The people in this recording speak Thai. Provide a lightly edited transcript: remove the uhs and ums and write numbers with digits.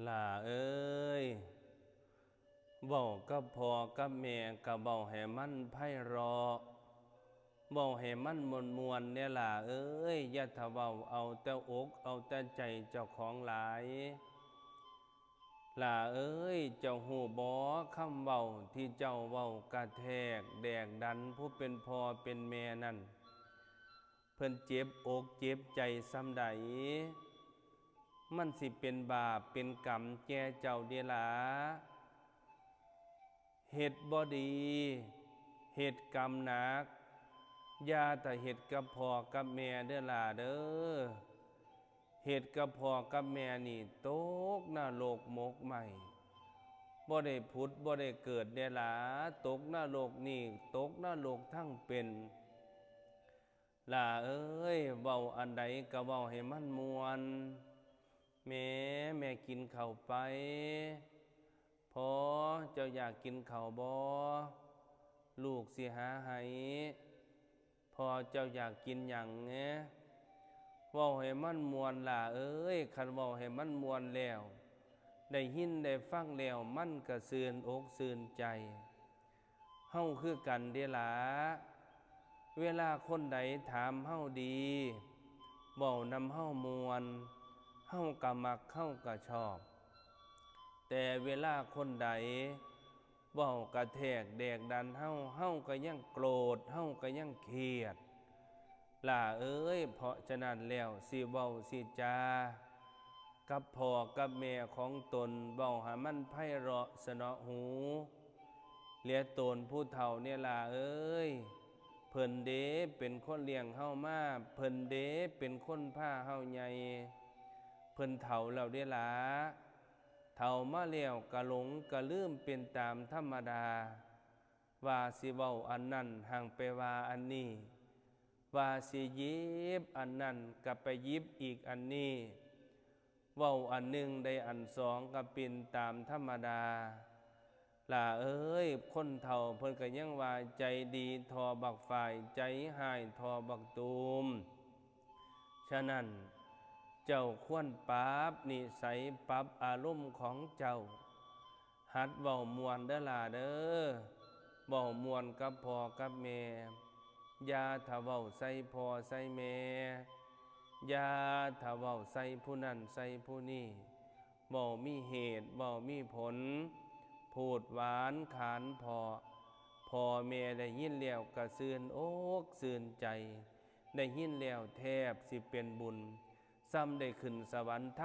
ล่าเอ้ยเว้ากับพ่อกับแม่ก็เว้าให้มันไพเราะเว้าให้มันม่วนๆเนี่ยล่ะเอ้ยอย่าทะเว้าเอาแต่อกเอาแต่ใจเจ้าของหลายล่าเอ้ยเจ้าฮู้บ่คำเว้าที่เจ้าเว้ากระแทกแดกดันผู้เป็นพ่อเป็นแม่นั่นเพิ่นเจ็บอกเจ็บใจส่ำใดมันสิเป็นบาปเป็นกรรมแก่เจ้าเดะล่ะเฮ็ดบ่ดีเฮ็ดกรรมหนักอย่าแต่เฮ็ดกับพ่อกับแม่เด้อล่ะเด้อเฮ็ดกับพ่อกับแม่นี่ตกนรกหมกไหม้บ่ได้ผุดบ่ได้เกิดเด้อล่ะตกนรกนี่ตกนรกทั้งเป็นล่ะเอ้ยเว้าอันใดก็เว้าให้มันม่วนแม่กินข้าวไปพอเจ้าอยากกินข้าวบ่ลูกสิหาให้พอเจ้าอยากกินหยังแหน่เว้าให้มันม่วนล่ะเอ้ยคันเว้าให้มันม่วนแล้วได้ยินได้ฟังแล้วมันก็ชื่นอกชื่นใจเฮาคือกันเด้ล่ะเวลาคนใดถามเฮาดีเว้านำเฮาม่วนเฮาก็มักเฮาก็ชอบแต่เวลาคนใดเว้ากระแทกแดกดันเฮาก็ยังโกรธเฮาก็ยังเครียดล่ะเอ้ยเพราะฉะนั้นแล้วสิเว้าสิจากับพ่อกับแม่ของตนเว้าให้มันไพเราะสนอหูเหลือตนผู้เฒ่าเนี่ยล่ะเอ้ยเพิ่นเด้เป็นคนเลี้ยงเฮามาเพิ่นเด้เป็นคนพาเฮาใหญ่เพิ่นเฒ่าแล้วเด้ล่ะเฒ่ามาแล้วก็หลงก็ลืมเป็นตามธรรมดาว่าสิเว้าอันนั้นห่างไปว่าอันนี้ว่าสิหยิบอันนั้นก็ไปหยิบอีกอันนี้เว้าอันหนึ่งได้อันสองก็เป็นตามธรรมดาล่ะเอ้ยคนเฒ่าเพิ่นก็ยังว่าใจดีทอบักฝ่ายใจหายทอบักตูมฉะนั้นเจ้าควรปรับนิสัยปรับอารมณ์ของเจ้าหัดเว้าม่วนเด้อล่ะเด้อเว้าม่วนกับพ่อกับแม่อย่าถ้าเว้าใส่พ่อใส่แม่อย่าถ้าเว้าใส่ผู้นั้นใส่ผู้นี้เว้ามีเหตุเว้ามีผลพูดหวานขานพ่อแม่ได้ยินแล้วก็ชื่นอกชื่นใจได้ยินแล้วแทบสิเป็นบุญซ้ำได้ขึ้นสวรรค์ทั้ง